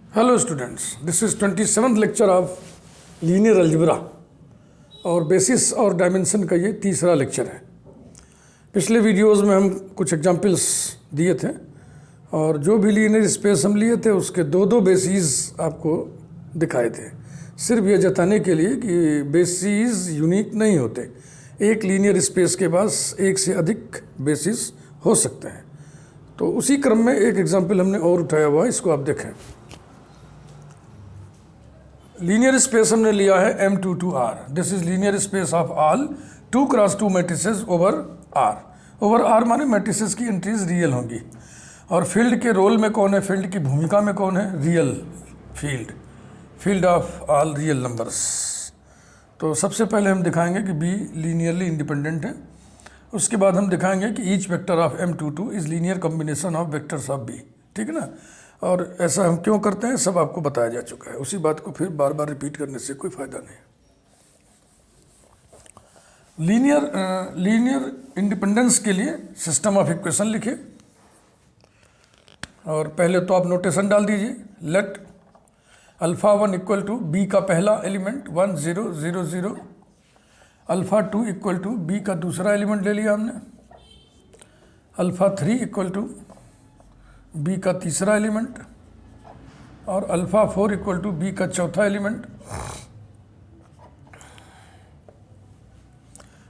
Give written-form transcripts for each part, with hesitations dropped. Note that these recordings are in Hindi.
Hello students, this is 27th lecture of linear algebra और बेसिस और डायमेंशन का ये तीसरा लेक्चर है। पिछले वीडियोस में हम कुछ एग्जांपल्स दिए थे और जो भी लीनियर स्पेस हम लिए थे उसके दो दो बेसिस आपको दिखाए थे, सिर्फ ये जताने के लिए कि बेसिस यूनिक नहीं होते। एक लीनियर स्पेस के पास एक से अधिक बेसिस हो सकते हैं। तो उसी क्रम में एक एग्जाम्पल हमने और उठाया हुआ है, इसको आप देखें। लीनियर स्पेस हमने लिया है M22R। This is linear space of all 2x2 matrices over R। Over R माने मैट्रिसेस की एंट्रीज रियल होंगी और फील्ड के रोल में कौन है, फील्ड की भूमिका में कौन है, real field of all real numbers. तो सबसे पहले हम दिखाएंगे कि B लीनियरली इंडिपेंडेंट है। उसके बाद हम दिखाएंगे कि each vector of M22 is linear combination of vectors of B। ठीक है ना। और ऐसा हम क्यों करते हैं सब आपको बताया जा चुका है, उसी बात को फिर बार बार रिपीट करने से कोई फायदा नहीं। लीनियर इंडिपेंडेंस के लिए सिस्टम ऑफ इक्वेशन लिखे और पहले तो आप नोटेशन डाल दीजिए। Let alpha 1 equal to B का पहला element 1 0 0 0, alpha 2 equal to B का दूसरा एलिमेंट ले लिया हमने, अल्फा 3 इक्वल टू बी का तीसरा एलिमेंट और अल्फा 4 इक्वल टू बी का चौथा एलिमेंट।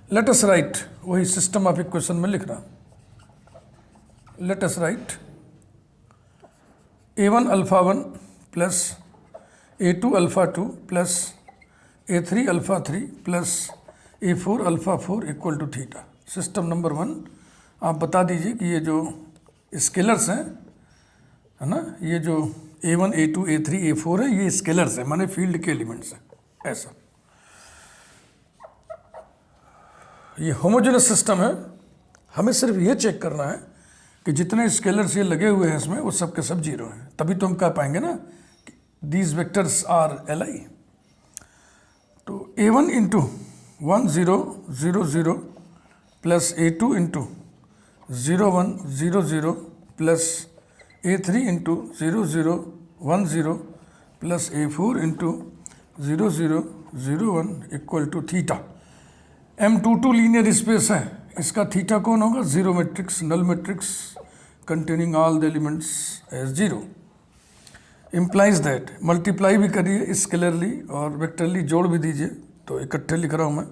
लेट अस राइट, वही सिस्टम ऑफ इक्वेशन में लिखना। Let us write A1 alpha 1 plus A2 alpha 2 plus A3 alpha 3 plus A4 alpha 4 equal to theta. System number 1 आप बता दीजिए कि ये जो स्केलर्स हैं, है ना, ये जो A1 A2 A3 A4 है, ये स्केलर्स है माने फील्ड के एलिमेंट्स हैं। ऐसा ये होमोजेनस सिस्टम है। हमें सिर्फ ये चेक करना है कि जितने स्केलर्स ये लगे हुए हैं इसमें वो सब के सब जीरो हैं, तभी तो हम कह पाएंगे ना कि दीज वेक्टर्स आर Li। तो A1 into 1 0 0 0 plus A2 into 0 1 0 0 plus A3 into 0 0 1 0 plus A4 into 0 0 0 1 equal to theta. M22 linear space है, इसका थीटा कौन होगा, zero matrix, null matrix containing all the elements as zero. Implies that, multiply भी करिए स्केलरली और वेक्टरली जोड़ भी दीजिए, तो इकट्ठे लिख रहा हूँ मैं,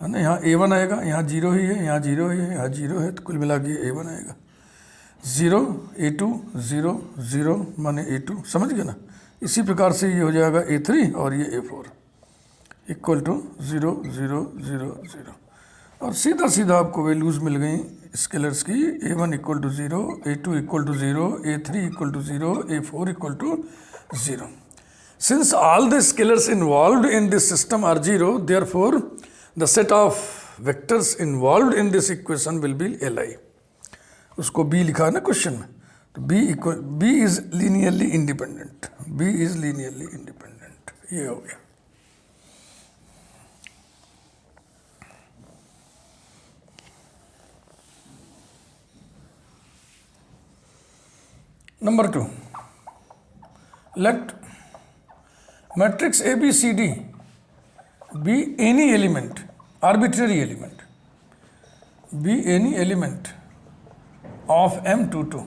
है ना। यहाँ A1 आएगा, यहाँ जीरो ही है, यहाँ जीरो ही है, यहाँ जीरो है, तो कुल मिला के A1 आएगा। 0 A2 0 0 माने A2, समझ गए ना। इसी प्रकार से ये हो जाएगा A3 और ये A4 इक्वल टू 0 0 0 0 और सीधा सीधा आपको वैल्यूज़ मिल गई स्केलर्स की। A1 equal to 0, A2 equal to 0, A3 equal to 0, A4 equal to 0। Since all the scalars involved in this system are 0, therefore the set of vectors involved in this equation will be Li। उसको B लिखा है ना क्वेश्चन में, तो B is linearly independent. B is linearly independent, ये हो गया। Number 2, let matrix ABCD be any element, arbitrary element, be any element of M22,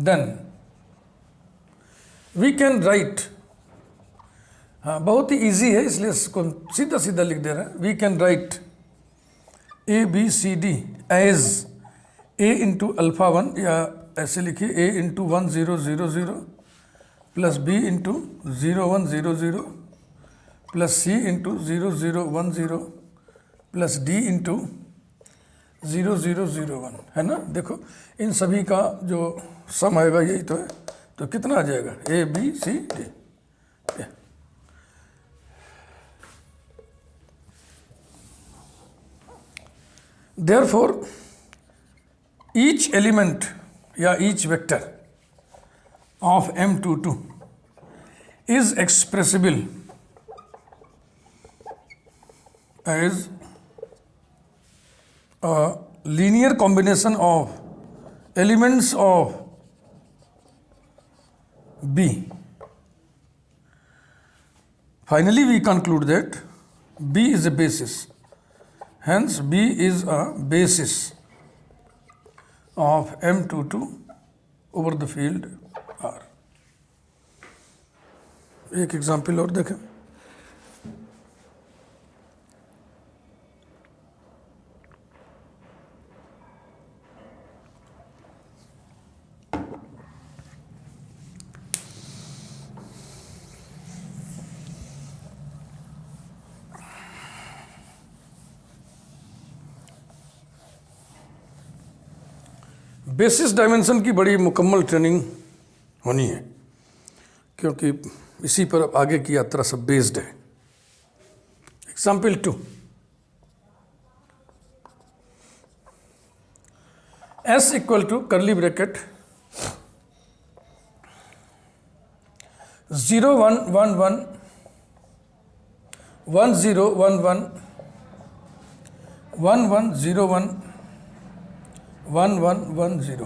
then we can write, हाँ बहुत ही ईजी है इसलिए इसको सीधा सीधा लिख दे रहे हैं। We can write ABCD as A into alpha 1, या ऐसे लिखिए A into 1 0 0 0 plus B into 0 1 0 0 plus C into 0 0 1 0 plus D into 0 0 0 1, है ना। देखो इन सभी का जो सम आएगा यही तो है, तो कितना आ जाएगा ABCD। देयरफॉर ईच एलिमेंट या each vector of M22 is expressible as a linear combination of elements of B. Finally, we conclude that B is a basis. Hence, B is a basis of M22 over the field R. एक एग्जाम्पल और देखें. बेसिस डायमेंशन की बड़ी मुकम्मल ट्रेनिंग होनी है, क्योंकि इसी पर आगे की यात्रा सब बेस्ड है. Example 2. S equal to curly bracket 0 1 1 1 1 0 1 1 1 1 0 1 1 1 1 0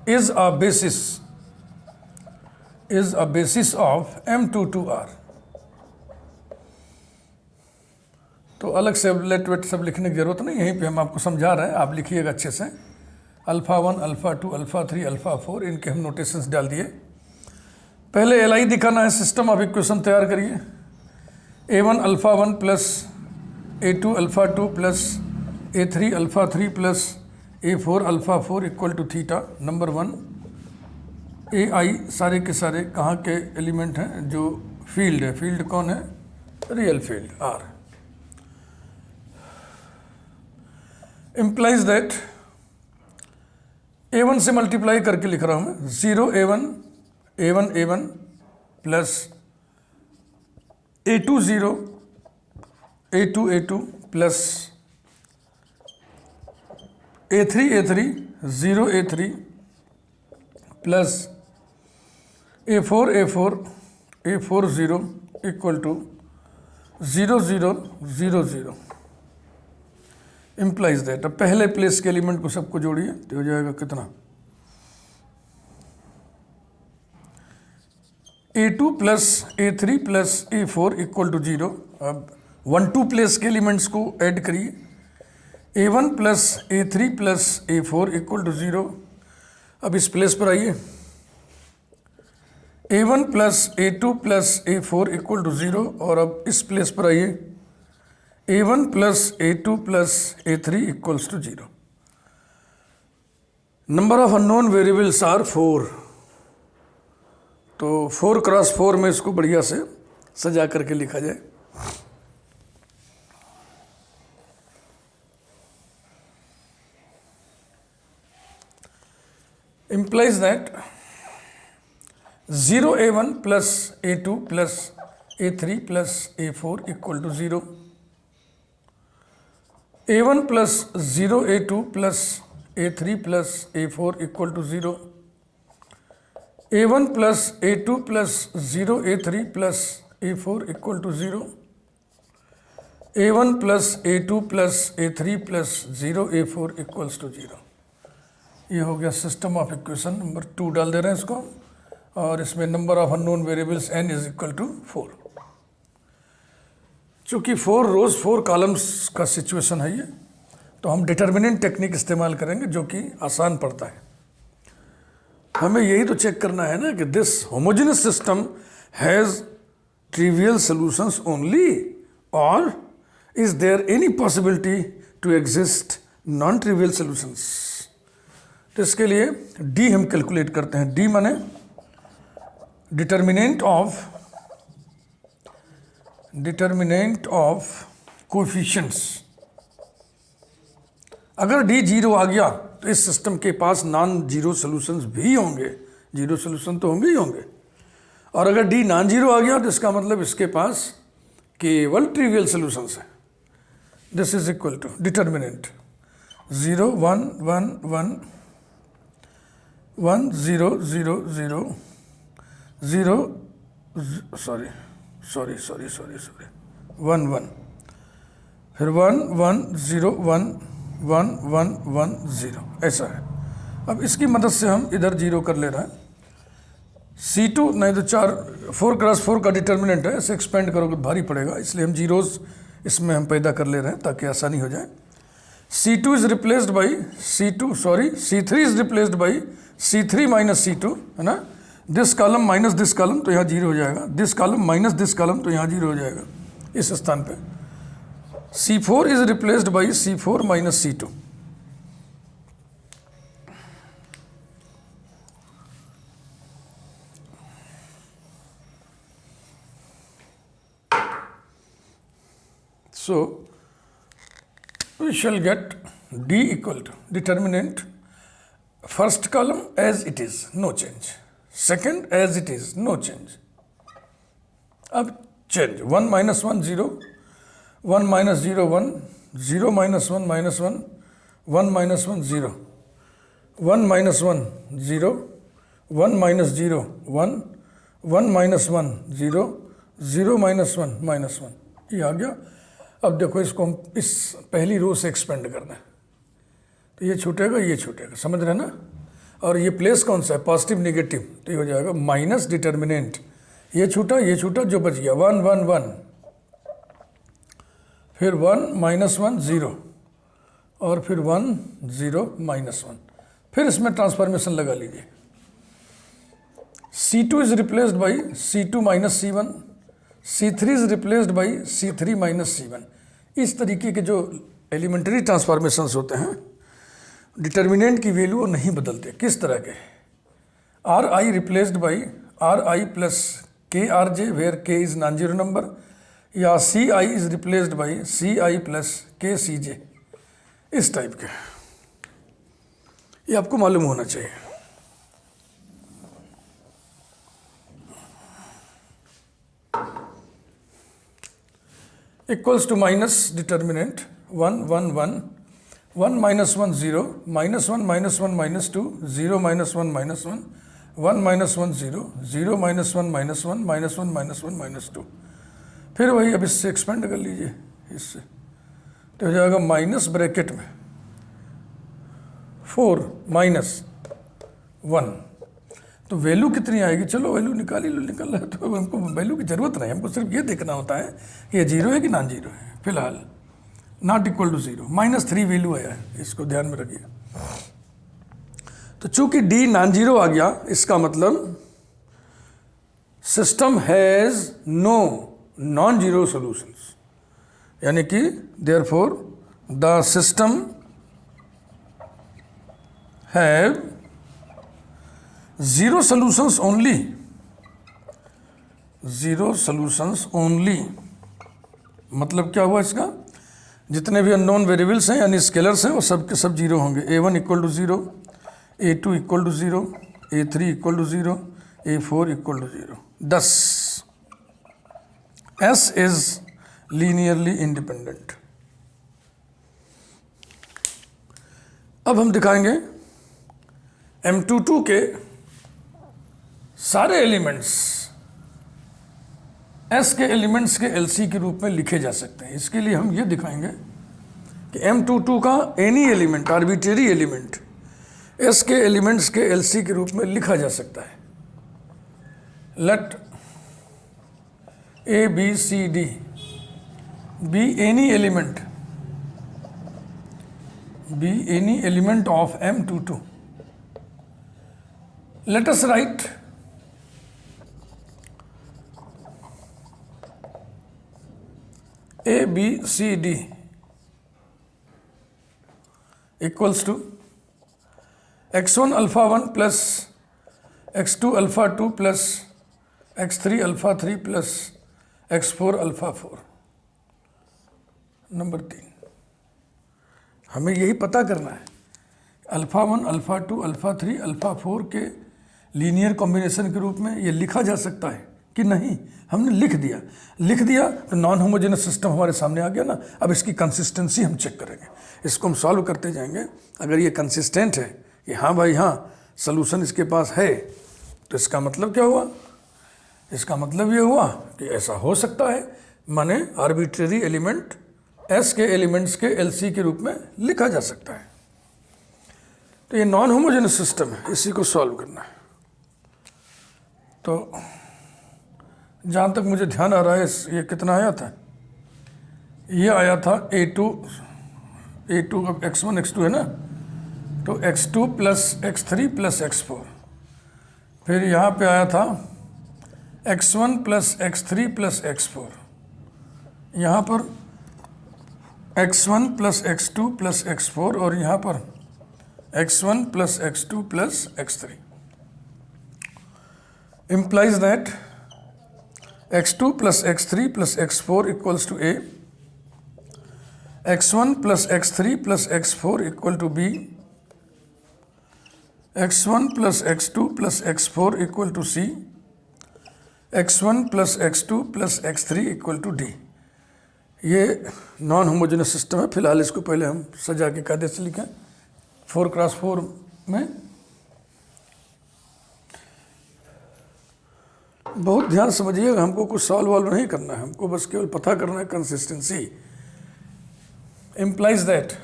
is a basis of M22R. तो अलग से लेट वेट सब लिखने की जरूरत नहीं, यहीं पे हम आपको समझा रहे हैं, आप लिखिएगा अच्छे से. अल्फ़ा 1 अल्फ़ा 2 अल्फ़ा 3 अल्फ़ा 4 इनके हम नोटेशंस डाल दिए. पहले LI दिखाना है, सिस्टम ऑफ इक्वेशन तैयार करिए. A1 alpha 1 plus A2 alpha 2 plus A3 alpha 3 plus A4 alpha 4 equal to theta. Number 1. AI सारे के सारे कहाँ के एलिमेंट हैं? जो फील्ड है. फील्ड कौन है? Real field R. Implies that A1 से मल्टीप्लाई करके लिख रहा हूँ मैं. 0 A1 plus A2 0 A2 plus A3 0 A3 plus A4 0 equal to 0 0 0 0. Implies that. अब पहले प्लेस के एलिमेंट को सबको जोड़िए तो हो जाएगा कितना? A2 plus A3 plus A4 equal to 0. अब 1 2 प्लेस के एलिमेंट्स को ऐड करिए. A1 plus A3 plus A4 equal to 0. अब इस प्लेस पर आइए. A1 plus A2 plus A4 equal to 0. और अब इस प्लेस पर आइए. A1 plus A2 plus A3 equals to 0. Number of unknown variables are 4. तो 4 क्रॉस 4 में इसको बढ़िया से सजा करके लिखा जाए. implies that 0 A1 plus A2 plus A3 plus A4 equal to 0. A1 plus 0 A2 plus A3 plus A4 equal to 0. A1 plus A2 plus 0 A3 plus A4 equal to 0. A1 plus A2 plus A3 plus 0 A4 equals to 0. ये हो गया सिस्टम ऑफ इक्वेशन नंबर 2. डाल दे रहे हैं इसको. और इसमें number of unknown variables n is equal to 4. चूँकि 4 रोज 4 कॉलम्स का सिचुएशन है ये, तो हम डिटर्मिनेंट टेक्निक इस्तेमाल करेंगे, जो कि आसान पड़ता है. हमें यही तो चेक करना है ना कि this homogeneous system has trivial solutions only, और is there any possibility to exist non trivial solutions. तो इसके लिए D हम कैलकुलेट करते हैं. D माने डिटर्मिनेंट ऑफ कोएफिशिएंट्स. अगर D 0 आ गया तो इस सिस्टम के पास नॉन जीरो सोल्यूशंस भी होंगे. जीरो सोल्यूशन तो होंगे ही होंगे. और अगर D नॉन जीरो आ गया तो इसका मतलब इसके पास केवल ट्रिवियल सोल्यूशंस है. This is equal to determinant 0 1 1 1 1 0 0 0 0 sorry 1 1 फिर 1 1 0 1 1 1 1 0 ऐसा है. अब इसकी मदद से हम इधर जीरो कर ले रहे हैं। C2 नहीं तो 4x4 का डिटर्मिनेंट है, इसे एक्सपेंड करोगे तो भारी पड़ेगा, इसलिए हम जीरोज़ इसमें हम पैदा कर ले रहे हैं ताकि आसानी हो जाए। C2 is replaced by C3 is replaced by C3 minus C2, है ना। This column minus this column तो यहाँ जीरो हो जाएगा, this column minus this column तो यहाँ जीरो हो जाएगा इस स्थान पे। C4 is replaced by C4 minus C2। So we shall get D equal to determinant first column as it is, no change, second as it is, no change. अब change 1 minus 1 0, 1 minus 0 1, 0 minus 1 minus 1, 1 minus 1 0, 1 minus 1 0, 1 minus 0 1, 1 minus 1 0, 0 minus 1 minus 1, ये आ गया। अब देखो इसको हम इस पहली रो से एक्सपेंड करना है तो ये छूटेगा, ये छूटेगा, समझ रहे हैं ना। और ये प्लेस कौन सा है, पॉजिटिव नेगेटिव, तो ये हो जाएगा माइनस डिटर्मिनेंट, ये छूटा जो बच गया 1 1 1, फिर 1 माइनस 1 0 और फिर 1 0 माइनस 1, फिर इसमें ट्रांसफॉर्मेशन लगा लीजिए। C2 is replaced by C2 minus C1, C3 is replaced by C3 minus C1। इस तरीके के जो एलिमेंट्री ट्रांसफॉर्मेशंस होते हैं, डिटर्मिनेंट की वैल्यू नहीं बदलते। किस तरह के, RI replaced by RI plus KRJ where K is non zero number, या CI is replaced by CI plus KCJ, इस टाइप के, ये आपको मालूम होना चाहिए। Equals to minus determinant 1 1 1, 1 minus 1 0, minus 1 minus 1 minus 2, 0 minus 1 minus 1, 1 minus 1 0, 0 minus 1 minus 1, minus 1 minus 1 minus 2, फिर वही अब इससे एक्सपेंड कर लीजिए, इससे तो हो जाएगा माइनस ब्रैकेट में 4 माइनस 1, तो वैल्यू कितनी आएगी, चलो वैल्यू निकाल ही लो, निकल रहा है तो हमको वैल्यू की ज़रूरत नहीं, हमको सिर्फ ये देखना होता है कि ये जीरो है कि नॉन जीरो है। फिलहाल not equal to zero, -3 value आया है, इसको ध्यान में रखिए। तो चूंकि D नॉन जीरो आ गया, इसका मतलब system has no non zero solutions, यानी कि therefore the system have zero solutions only, zero solutions only, मतलब क्या हुआ इसका, जितने भी अननोन वेरिएबल्स हैं यानी स्केलर्स हैं वो सब के सब जीरो होंगे। A1 equal to 0, A2 equal to 0, A3 equal to 0, A4 equal to 0। 10 S is linearly independent. अब हम दिखाएंगे M22 के सारे एलिमेंट्स S के एलिमेंट्स के LC के रूप में लिखे जा सकते हैं। इसके लिए हम ये दिखाएंगे कि M22 का any element, arbitrary element S के एलिमेंट्स के LC के रूप में लिखा जा सकता है। Let A B C D be any element of M22. Let us write A B C D equals to x1 alpha 1 plus x2 alpha 2 plus x3 alpha 3 plus x4 alpha 4। Number 3, हमें यही पता करना है अल्फ़ा 1 अल्फ़ा 2 अल्फ़ा 3 अल्फ़ा 4 के लीनियर कॉम्बिनेशन के रूप में ये लिखा जा सकता है कि नहीं। हमने लिख दिया तो नॉन होमोजेनस सिस्टम हमारे सामने आ गया ना। अब इसकी कंसिस्टेंसी हम चेक करेंगे, इसको हम सॉल्व करते जाएंगे। अगर ये कंसिस्टेंट है कि हाँ भाई हाँ सलूशन इसके पास है, तो इसका मतलब क्या हुआ, इसका मतलब ये हुआ कि ऐसा हो सकता है, माने आर्बिट्रेरी एलिमेंट S के एलिमेंट्स के LC के रूप में लिखा जा सकता है। तो ये नॉन होमोजेनस सिस्टम है, इसी को सॉल्व करना है। तो जहाँ तक मुझे ध्यान आ रहा है, ये कितना आया था? ये आया था a2 अब x1 x2 है ना, तो x2 plus x3 plus x4। फिर यहाँ पे आया था x1 plus x3 plus x4। यहाँ पर x1 plus x2 plus x4 और यहाँ पर x1 plus x2 plus x3 implies that x2 plus x3 plus x4 equals to A, x1 plus x3 plus x4 equal to B, x1 plus x2 plus x4 equal to C, x1 plus x2 plus x3 equal to D। ये नॉन होमोजेनस सिस्टम है। फिलहाल इसको पहले हम सजा के कायदे से लिखें 4x4 में। बहुत ध्यान समझिएगा, हमको कुछ सॉल्व वॉल्व नहीं करना है, हमको बस केवल पता करना है consistency. implies that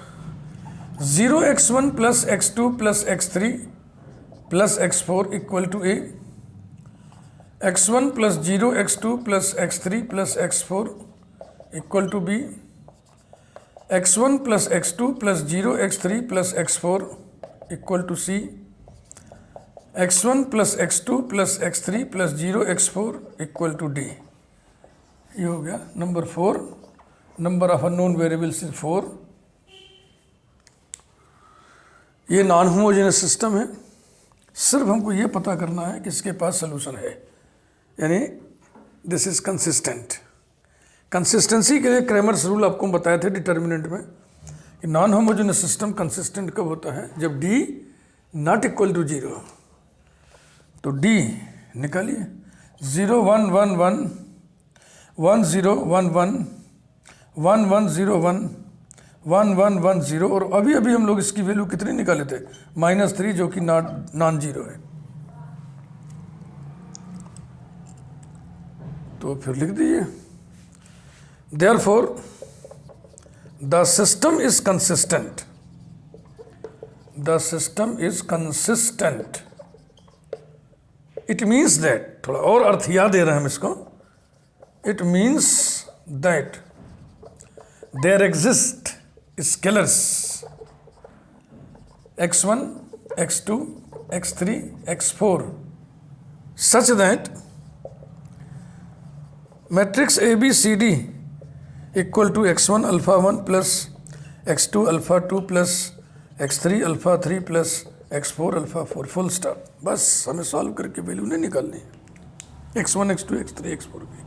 0x1 plus x2 plus x3 plus x4 equal to A, x1 plus 0x2 plus x3 plus x4 equal to B, x1 plus x2 plus 0x3 plus x4 equal to C, x1 plus x2 plus x3 plus 0x4 equal to D। ये हो गया number 4। Number of unknown variables is 4। ये नॉन होमोजेनस सिस्टम है, सिर्फ हमको ये पता करना है कि इसके पास सोल्यूशन है, यानी दिस इज कंसिस्टेंट। कंसिस्टेंसी के लिए क्रैमर्स रूल आपको बताए थे डिटर्मिनेंट में कि नॉन होमोजेनस सिस्टम कंसिस्टेंट कब होता है? जब D नॉट इक्वल टू 0। तो D निकालिए 0 1 1 1 1 0 1 1 1 1 0 1 1 1 1 0 और अभी अभी हम लोग इसकी वैल्यू कितनी निकाले थे? -3, जो कि नॉन जीरो है। तो फिर लिख दीजिए Therefore, the system is consistent. The system is consistent. It means that, थोड़ा और अर्थ याद दे रहे हैं हम इसको। It means that there exist scalars x1, x2, x3, x4 such that matrix ABCD equal to x1 alpha 1 plus x2 alpha 2 plus x3 alpha 3 plus x4 alpha 4 full stop. बस हमें सॉल्व करके वैल्यू नहीं निकालनी है x1 x2 x3 x4 की।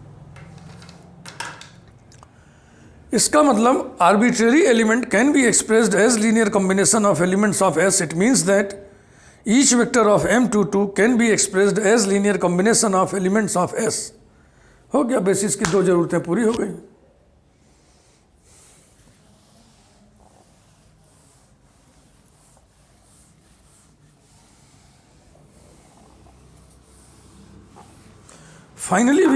इसका मतलब arbitrary element can be expressed as linear combination of elements of S. It means that each vector of M22 can be expressed as linear combination of elements of S। हो गया, बेसिस की दो जरूरतें पूरी हो गई। Finally,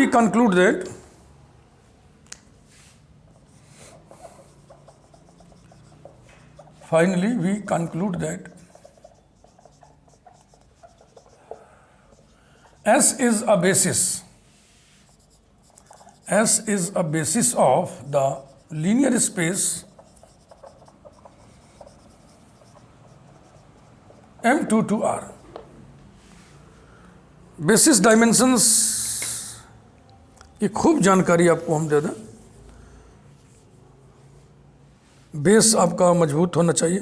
we conclude that S is a basis. S is a basis of the linear space M22R. Basis dimensions की खूब जानकारी आपको हम दे दें। बेस आपका मजबूत होना चाहिए।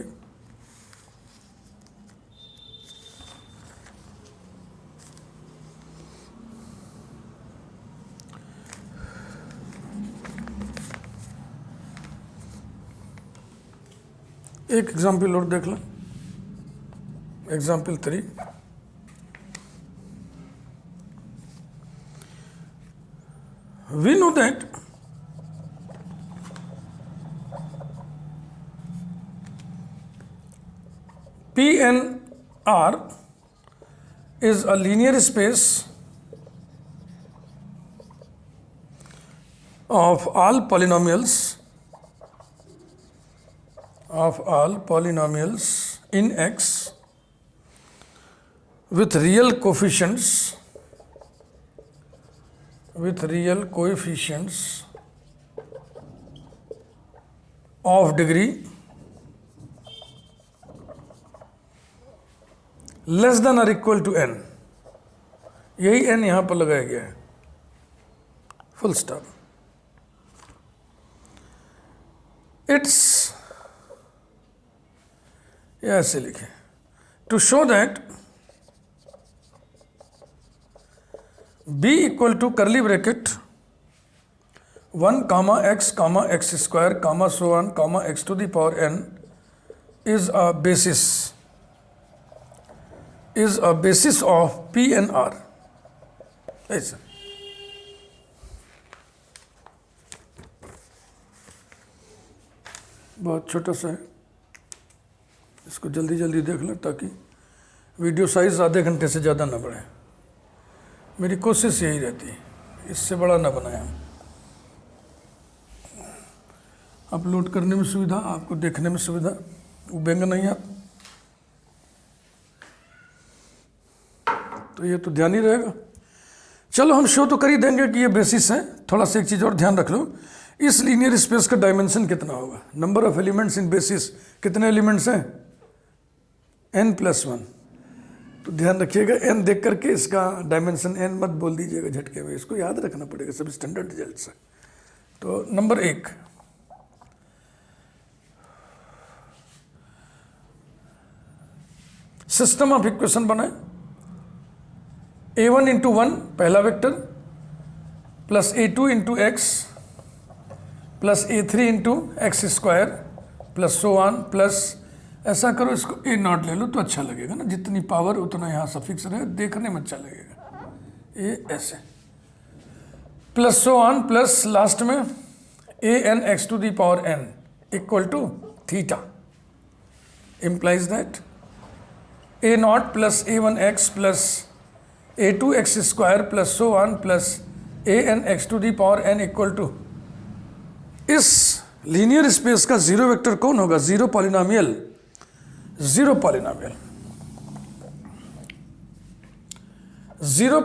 एक एग्जाम्पल और देख लें, example 3। We know that P and R is a linear space of all polynomials in X with real coefficients of degree less than or equal to n, यही n यहां पर लगाया गया है, फुल स्टॉप. इट्स, ऐसे लिखे, to show that b equal to curly bracket 1 comma x comma x square comma so on comma x to the power n is a basis of P and R. ऐसा बहुत छोटा सा है, इसको जल्दी जल्दी देख लो ताकि वीडियो साइज आधे घंटे से ज़्यादा ना बढ़े. मेरी कोशिश यही रहती है, इससे बड़ा ना बनाया. अपलोड करने में सुविधा, आपको देखने में सुविधा, उबेंगे नहीं आप. तो ये तो ध्यान ही रहेगा. चलो हम शो तो कर ही देंगे कि ये बेसिस है. थोड़ा सा एक चीज़ और ध्यान रख लो, इस लीनियर स्पेस का डायमेंशन कितना होगा. Number of elements in basis, कितने एलिमेंट्स हैं, n+1. तो ध्यान रखिएगा, n देख करके इसका डायमेंशन n मत बोल दीजिएगा झटके में, इसको याद रखना पड़ेगा, सब स्टैंडर्ड रिजल्ट है. तो नंबर 1, सिस्टम ऑफ इक्वेशन बनाए. a1 इंटू 1 पहला vector plus a2 into x plus a3 into x square plus so on plus, ऐसा करो इसको a0 ले लो तो अच्छा लगेगा ना, जितनी पावर उतना यहाँ सफिक्स रहे, देखने में अच्छा लगेगा. ये ऐसे plus so on plus last में an x to the power n equal to theta, implies that a0 plus a1x plus a2x square plus so on plus an x to the power n equal to, इस लीनियर स्पेस का जीरो वेक्टर कौन होगा, zero polynomial 0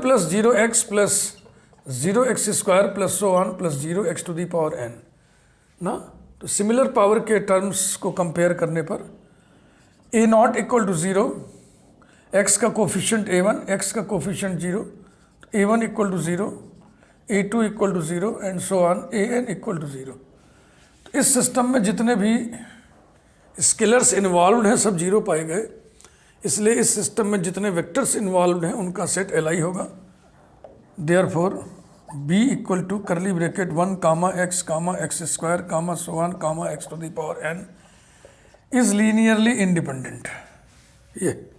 plus 0x plus 0x square plus so on plus 0x to the power n ना. तो सिमिलर पावर के टर्म्स को कंपेयर करने पर a0 इक्वल टू 0, x का कोफिशिएंट a1, x का coefficient 0, a1 equal to 0, a2 equal to 0 and so on an equal to 0. तो इस सिस्टम में जितने भी स्केलर्स इन्वॉल्व हैं सब जीरो पाए गए, इसलिए इस सिस्टम में जितने वेक्टर्स इन्वॉल्व हैं उनका सेट Li होगा. Therefore b equal to curly bracket 1 comma x comma x square comma so on comma x to the power n is linearly independent. ये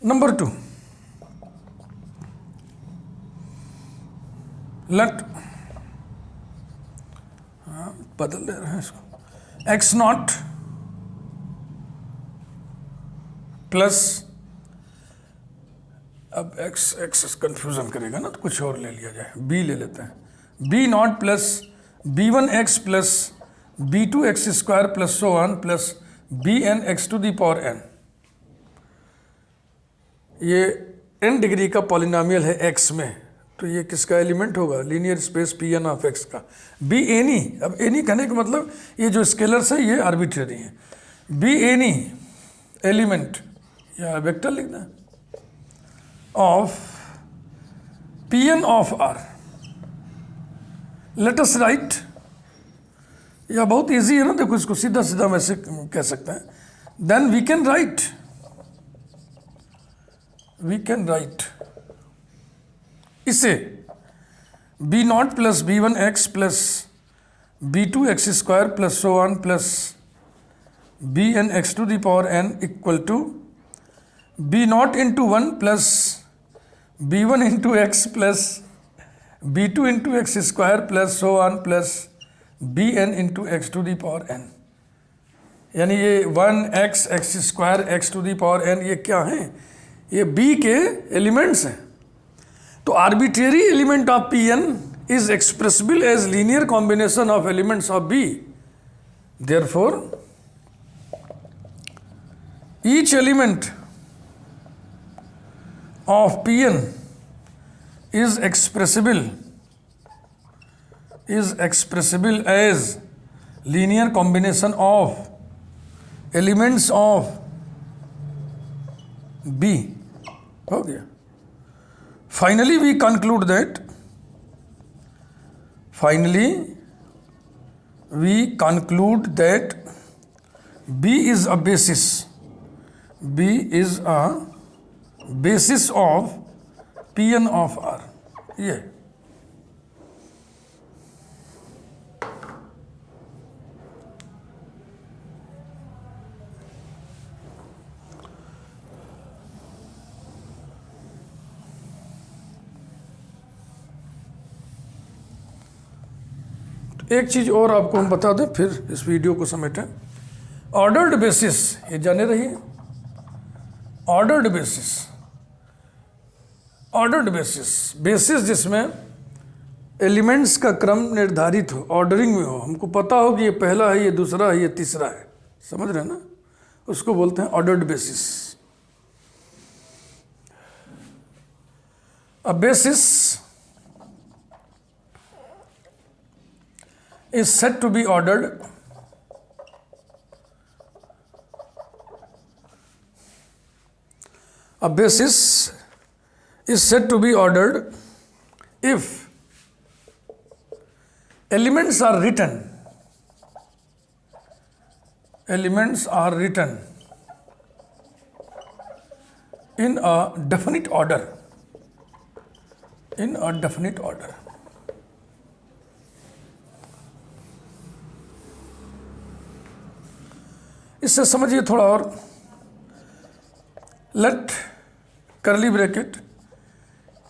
नंबर 2, लेट, बदल दे रहे हैं इसको, x0 प्लस, अब x कंफ्यूजन करेगा ना तो कुछ और ले लिया जाए, b ले लेते हैं, b0 plus b1x plus b2x square plus so on plus bn x to the power n. ये n डिग्री का पॉलिनोमियल है x में, तो ये किसका एलिमेंट होगा, linear space Pn of x का. b एनी, अब एनी कहने का मतलब ये जो स्केलर्स है ये आर्बिट्रेरी हैं. b एनी एलिमेंट या वेक्टर लिखना है of Pn of R. Late us right, या बहुत इजी है ना, देखो इसको सीधा सीधा हम ऐसे कह सकते हैं. देन वी कैन राइट इसे b0 plus b1x plus b2x square plus so on plus bn x to the power n equal to b0 into 1 plus b1 into x plus b2 into x square plus so on plus bn into x to the power n. यानी ये 1x x square x to the power n ये क्या है, ये b के एलिमेंट्स हैं. तो arbitrary element of Pn is expressible as linear combination of elements of b. Therefore, each element of Pn is expressible as linear combination of elements of B. हो गया. Finally, we conclude that B is a basis. B is a basis of Pn of R. ये एक चीज और आपको हम बता दें, फिर इस वीडियो को समेटें. ऑर्डर्ड बेसिस, ये जाने रहिए. ऑर्डर्ड बेसिस जिसमें एलिमेंट्स का क्रम निर्धारित हो, ऑर्डरिंग में हो, हमको पता हो कि ये पहला है, ये दूसरा है, ये तीसरा है. समझ रहे हैं ना? उसको बोलते हैं ordered basis. A basis is said to be ordered if elements are written in a definite order. इससे समझिए थोड़ा और. Let curly bracket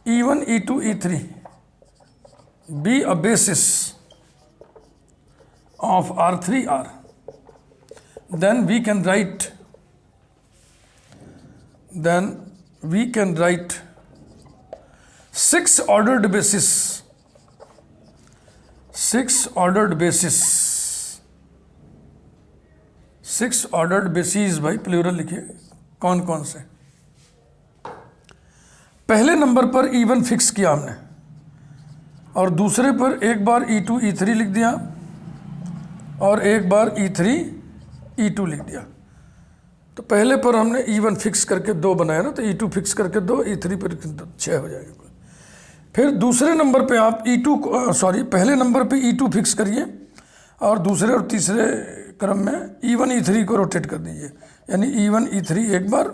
E1, E2, E3 be a basis of R3R. Then we can write 6 ordered basis. 6 ordered basis भाई प्लूरल लिखिए. कौन कौन से? पहले नंबर पर E1 फिक्स किया हमने, और दूसरे पर एक बार E2, E3 लिख दिया, और एक बार E3, E2 लिख दिया. तो पहले पर हमने E1 फिक्स करके 2 बनाया ना, तो E2 फिक्स करके 2, E3 पर 6 हो जाएगा. फिर दूसरे नंबर पे आप पहले नंबर पे E2 फिक्स करिए, और दूसरे और तीसरे क्रम में E1, E3 को रोटेट कर दीजिए. यानी E1, E3 एक बार,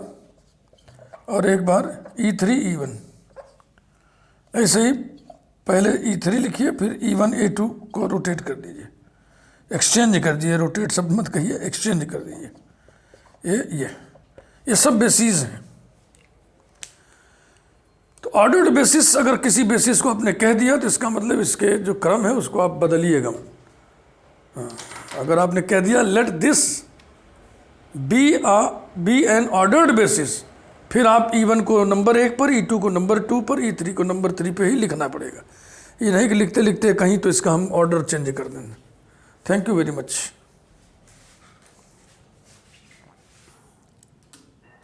और एक बार E3, E1. ऐसे ही पहले E3 लिखिए, फिर E1, A2 को रोटेट कर दीजिए. एक्सचेंज कर दीजिए, रोटेट शब्द मत कहिए, एक्सचेंज कर दीजिए. ये सब बेसिस हैं. तो ऑर्डर्ड बेसिस, अगर किसी बेसिस को आपने कह दिया तो इसका मतलब इसके जो क्रम है उसको आप बदलिएगा. अगर आपने कह दिया let this be an ordered basis, फिर आप E1 को नंबर 1 पर, E2 को नंबर 2 पर, E3 को नंबर 3 पे ही लिखना पड़ेगा. ये नहीं कि लिखते लिखते कहीं तो इसका हम ऑर्डर चेंज कर देंगे. Thank you very much.